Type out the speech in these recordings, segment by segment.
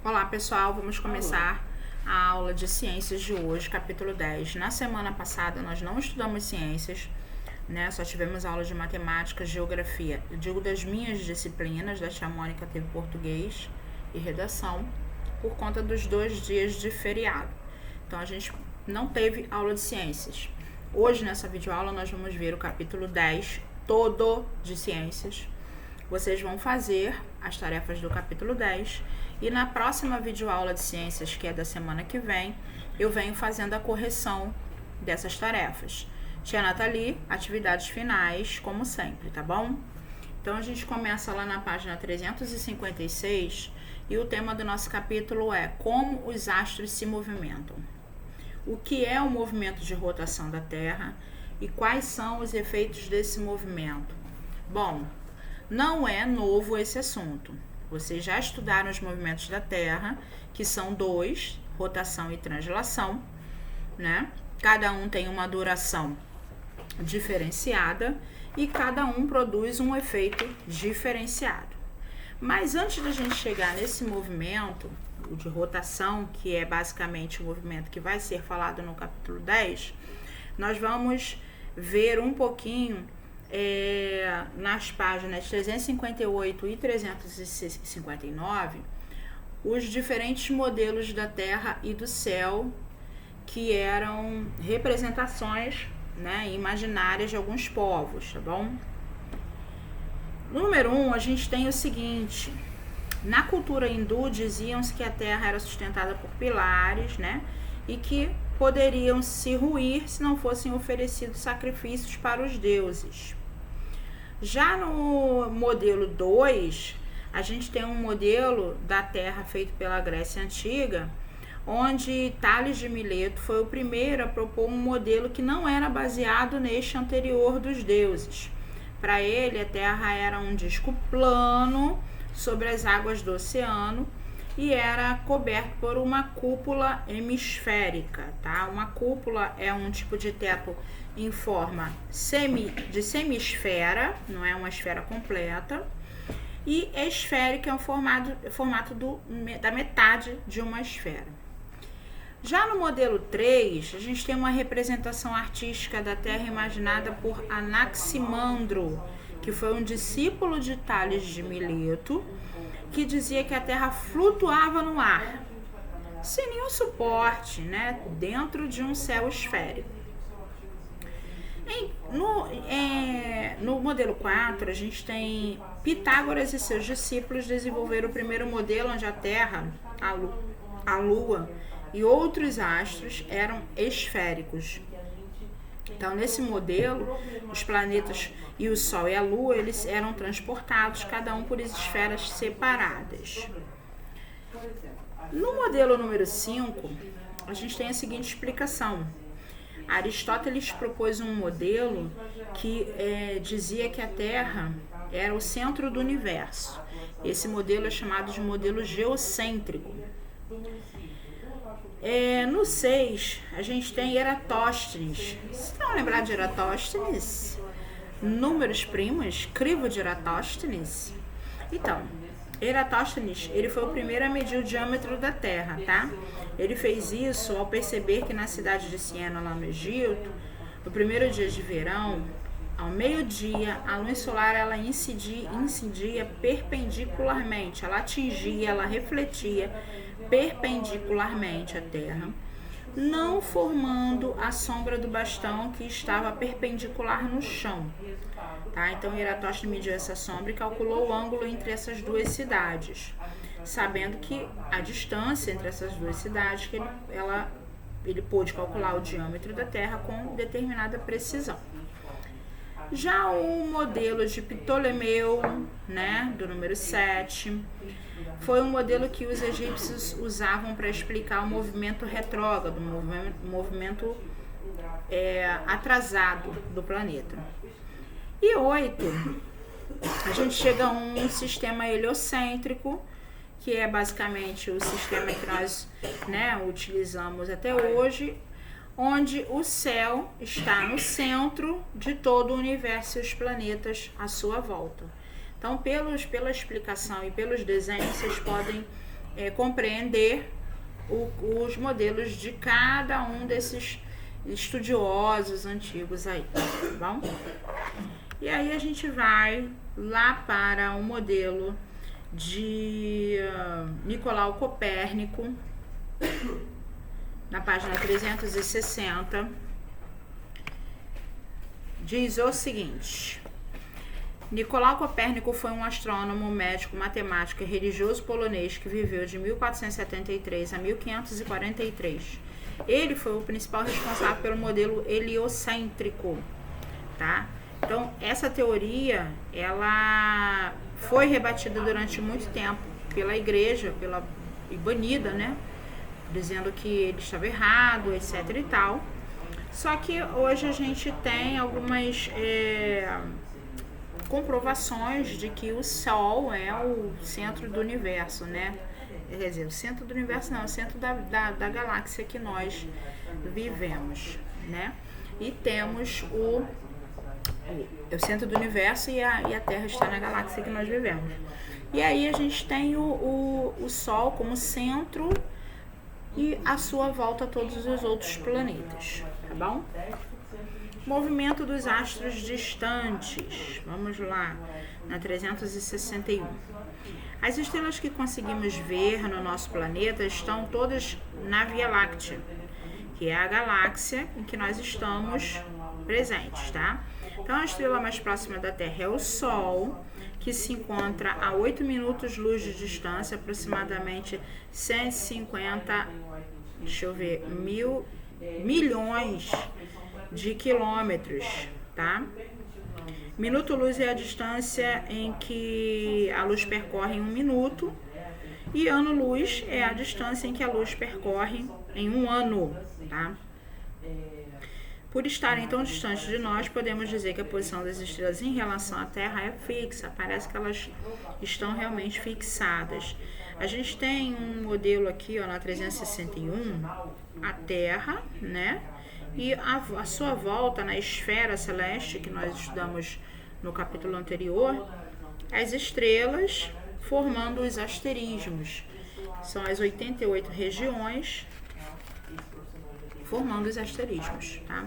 Olá pessoal, vamos começar a aula de ciências de hoje, capítulo 10. Na semana passada nós não estudamos ciências, né? Só tivemos aula de matemática, geografia. Eu digo das minhas disciplinas, da tia Mônica teve português e redação, por conta dos 2 dias de feriado. Então a gente não teve aula de ciências. Hoje nessa videoaula nós vamos ver o capítulo 10, todo de ciências. Vocês vão fazer as tarefas do capítulo 10 e na próxima videoaula de ciências, que é da semana que vem, eu venho fazendo a correção dessas tarefas. Tia Nathalie, atividades finais, como sempre, tá bom? Então a gente começa lá na página 356 e o tema do nosso capítulo é como os astros se movimentam. O que é o movimento de rotação da Terra e quais são os efeitos desse movimento? Bom, não é novo esse assunto. Vocês já estudaram os movimentos da Terra, que são 2, rotação e translação, né? Cada um tem uma duração diferenciada e cada um produz um efeito diferenciado. Mas antes da gente chegar nesse movimento, o de rotação, que é basicamente o movimento que vai ser falado no capítulo 10, nós vamos ver um pouquinho nas páginas 358 e 359 os diferentes modelos da Terra e do céu que eram representações, né, imaginárias de alguns povos, tá bom? Número 1, a gente tem o seguinte: na cultura hindu diziam-se que a Terra era sustentada por pilares, né, e que poderiam se ruir se não fossem oferecidos sacrifícios para os deuses. Já no modelo 2, a gente tem um modelo da Terra feito pela Grécia Antiga, onde Tales de Mileto foi o primeiro a propor um modelo que não era baseado neste anterior dos deuses. Para ele, a Terra era um disco plano sobre as águas do oceano e era coberto por uma cúpula hemisférica, tá? Uma cúpula é um tipo de teto em forma de semisfera, não é uma esfera completa, e esférica é um formato da metade de uma esfera. Já no modelo 3, a gente tem uma representação artística da Terra imaginada por Anaximandro, que foi um discípulo de Tales de Mileto, que dizia que a Terra flutuava no ar, sem nenhum suporte, né, dentro de um céu esférico. No modelo 4, a gente tem Pitágoras e seus discípulos desenvolveram o primeiro modelo onde a Terra, a Lua e outros astros eram esféricos. Então, nesse modelo, os planetas e o Sol e a Lua, eles eram transportados, cada um por esferas separadas. No modelo número 5, a gente tem a seguinte explicação. Aristóteles propôs um modelo que dizia que a Terra era o centro do universo. Esse modelo é chamado de modelo geocêntrico. No 6, a gente tem Eratóstenes. Vocês estão lembrados de Eratóstenes? Números primos, crivo de Eratóstenes? Então, Eratóstenes, ele foi o primeiro a medir o diâmetro da Terra, tá? Ele fez isso ao perceber que na cidade de Siena, lá no Egito, no primeiro dia de verão, ao meio-dia, a luz solar ela incidia perpendicularmente, ela atingia, ela refletia perpendicularmente à Terra, não formando a sombra do bastão que estava perpendicular no chão. Tá? Então, Eratóstenes mediu essa sombra e calculou o ângulo entre essas duas cidades, sabendo que a distância entre essas duas cidades, que ele pôde calcular o diâmetro da Terra com determinada precisão. Já o modelo de Ptolomeu, né, do número 7, foi um modelo que os egípcios usavam para explicar o movimento retrógrado, o movimento atrasado do planeta. E 8, a gente chega a um sistema heliocêntrico, que é basicamente o sistema que nós, né, utilizamos até hoje, onde o céu está no centro de todo o universo e os planetas à sua volta. Então, pela explicação e pelos desenhos, vocês podem compreender os modelos de cada um desses estudiosos antigos aí, tá bom? E aí a gente vai lá para o modelo de Nicolau Copérnico, na página 360, diz o seguinte: Nicolau Copérnico foi um astrônomo, médico, matemático e religioso polonês que viveu de 1473 a 1543. Ele foi o principal responsável pelo modelo heliocêntrico, tá? Então, essa teoria, ela foi rebatida durante muito tempo pela igreja, e banida, né? Dizendo que ele estava errado, etc e tal. Só que hoje a gente tem algumas comprovações de que o Sol é o centro do universo, né? Quer dizer, o centro do universo não, é o centro da galáxia que nós vivemos, né? E temos o centro do universo e a Terra está na galáxia que nós vivemos. E aí a gente tem o Sol como centro e à sua volta todos os outros planetas, tá bom? Movimento dos astros distantes. Vamos lá, na 361. As estrelas que conseguimos ver no nosso planeta estão todas na Via Láctea, que é a galáxia em que nós estamos presentes, tá? Então, a estrela mais próxima da Terra é o Sol, que se encontra a 8 minutos-luz de distância, aproximadamente 150, milhões de quilômetros, tá? Minuto-luz é a distância em que a luz percorre em 1 minuto, e ano-luz é a distância em que a luz percorre em 1 ano, tá? Por estarem tão distantes de nós, podemos dizer que a posição das estrelas em relação à Terra é fixa. Parece que elas estão realmente fixadas. A gente tem um modelo aqui, ó, na 361, a Terra, né? E a sua volta na esfera celeste, que nós estudamos no capítulo anterior, as estrelas formando os asterismos. São as 88 regiões formando os asterismos, tá?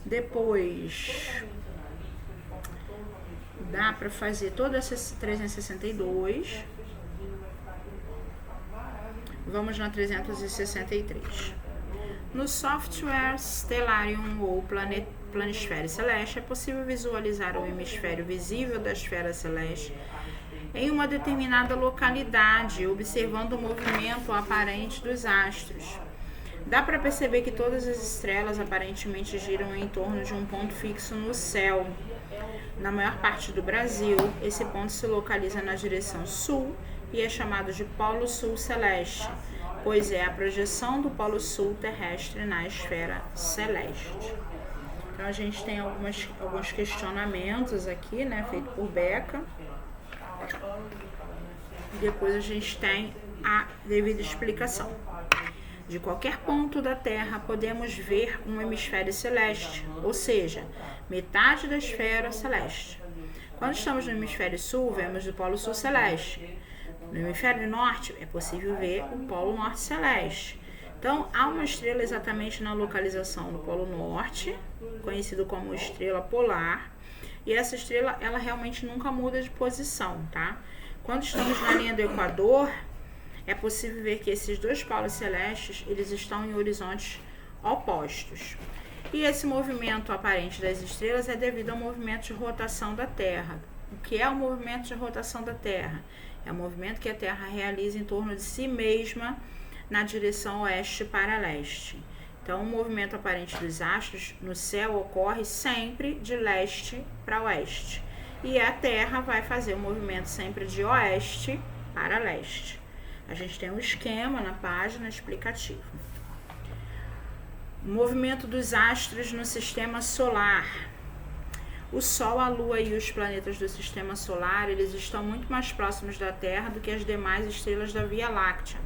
Depois dá para fazer toda essa 362. Vamos na 363. No software Stellarium ou Planisfera Celeste, é possível visualizar o hemisfério visível da esfera celeste em uma determinada localidade, observando o movimento aparente dos astros. Dá para perceber que todas as estrelas aparentemente giram em torno de um ponto fixo no céu. Na maior parte do Brasil, esse ponto se localiza na direção sul e é chamado de Polo Sul Celeste, pois é a projeção do Polo Sul terrestre na esfera celeste. Então a gente tem alguns questionamentos aqui, né, feito por Beca. E depois a gente tem a devida explicação. De qualquer ponto da Terra podemos ver um hemisfério celeste, ou seja, metade da esfera celeste. Quando estamos no hemisfério sul, vemos o Polo Sul Celeste. No hemisfério norte, é possível ver o Polo Norte Celeste. Então, há uma estrela exatamente na localização do Polo Norte, conhecido como estrela polar, e essa estrela, ela realmente nunca muda de posição, tá? Quando estamos na linha do Equador, é possível ver que esses dois polos celestes, eles estão em horizontes opostos. E esse movimento aparente das estrelas é devido ao movimento de rotação da Terra. O que é o movimento de rotação da Terra? É o movimento que a Terra realiza em torno de si mesma na direção oeste para leste. Então, o movimento aparente dos astros no céu ocorre sempre de leste para oeste. E a Terra vai fazer o movimento sempre de oeste para leste. A gente tem um esquema na página explicativo. O movimento dos astros no sistema solar. O Sol, a Lua e os planetas do sistema solar, eles estão muito mais próximos da Terra do que as demais estrelas da Via Láctea.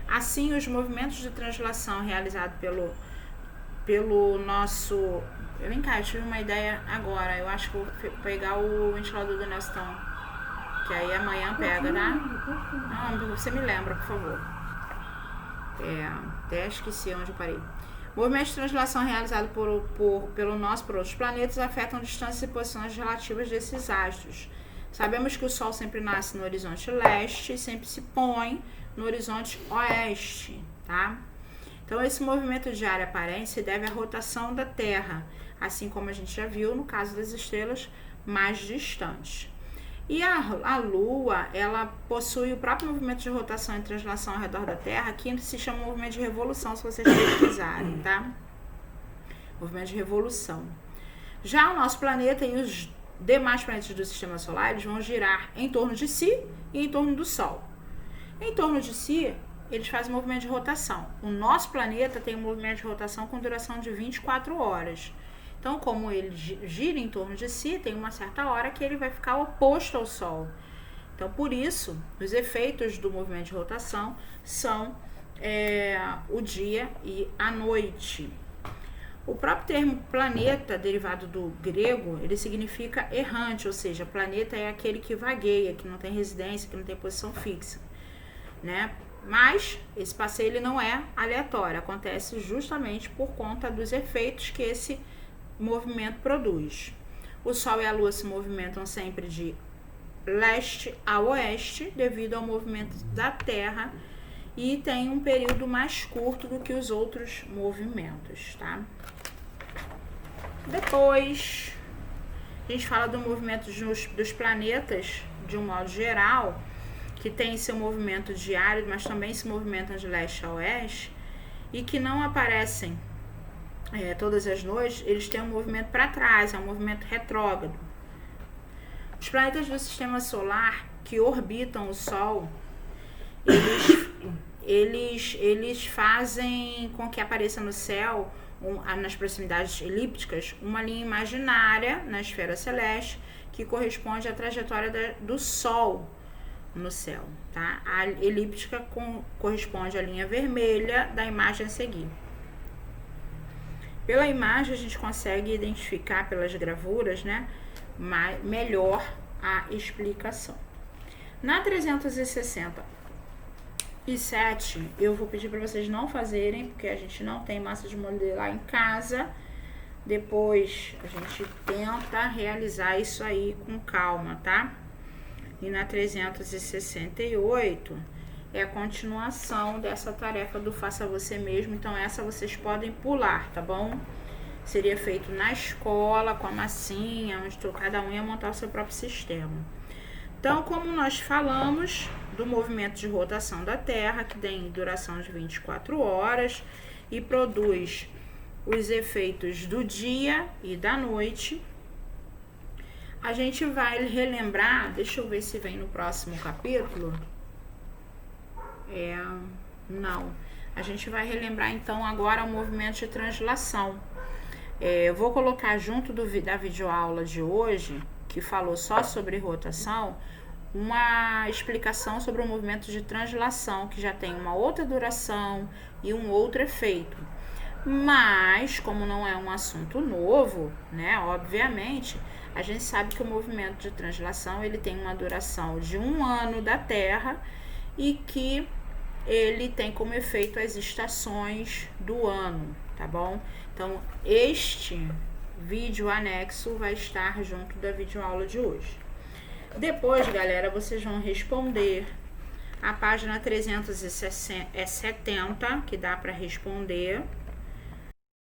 Assim, os movimentos de translação realizados pelo nosso... Vem cá, eu tive uma ideia agora. Eu acho que vou pegar o ventilador do Nestão, que aí amanhã pega, tá? Não, você me lembra, por favor. Até esqueci onde eu parei. Movimentos de translação realizados pelo nosso por outros planetas afetam distâncias e posições relativas desses astros. Sabemos que o Sol sempre nasce no horizonte leste e sempre se põe no horizonte oeste, tá? Então, esse movimento de área aparente se deve à rotação da Terra, assim como a gente já viu no caso das estrelas mais distantes. E a Lua, ela possui o próprio movimento de rotação e translação ao redor da Terra, que se chama movimento de revolução, se vocês pesquisarem, tá? Movimento de revolução. Já o nosso planeta e os demais planetas do Sistema Solar, eles vão girar em torno de si e em torno do Sol. Em torno de si, eles fazem movimento de rotação. O nosso planeta tem um movimento de rotação com duração de 24 horas. Então, como ele gira em torno de si, tem uma certa hora que ele vai ficar oposto ao Sol. Então, por isso, os efeitos do movimento de rotação são o dia e a noite. O próprio termo planeta, derivado do grego, ele significa errante, ou seja, planeta é aquele que vagueia, que não tem residência, que não tem posição fixa, né? Mas esse passeio ele não é aleatório, acontece justamente por conta dos efeitos que esse movimento produz. O Sol e a Lua se movimentam sempre de leste a oeste devido ao movimento da Terra e tem um período mais curto do que os outros movimentos, tá? Depois a gente fala do movimento dos planetas de um modo geral, que tem seu movimento diário, mas também se movimentam de leste a oeste e que não aparecem todas as noites. Eles têm um movimento para trás, é um movimento retrógrado. Os planetas do Sistema Solar que orbitam o Sol, eles fazem com que apareça no céu, nas proximidades elípticas, uma linha imaginária na esfera celeste que corresponde à trajetória do Sol no céu, tá? A elíptica corresponde à linha vermelha da imagem a seguir. Pela imagem a gente consegue identificar pelas gravuras, né, melhor a explicação. Na 367 eu vou pedir para vocês não fazerem, porque a gente não tem massa de modelar em casa. Depois a gente tenta realizar isso aí com calma, tá? E na 368 é a continuação dessa tarefa do faça você mesmo. Então essa vocês podem pular, tá bom? Seria feito na escola, com a massinha, onde cada um ia montar o seu próprio sistema. Então, como nós falamos do movimento de rotação da Terra, que tem duração de 24 horas e produz os efeitos do dia e da noite, a gente vai relembrar, deixa eu ver se vem no próximo capítulo. Não. A gente vai relembrar então agora o movimento de translação. Eu vou colocar junto da videoaula de hoje, que falou só sobre rotação, uma explicação sobre o movimento de translação, que já tem uma outra duração e um outro efeito. Mas, como não é um assunto novo, né, obviamente, a gente sabe que o movimento de translação ele tem uma duração de 1 ano da Terra e que ele tem como efeito as estações do ano, tá bom? Então, este vídeo anexo vai estar junto da videoaula de hoje. Depois, galera, vocês vão responder a página 370, que dá para responder,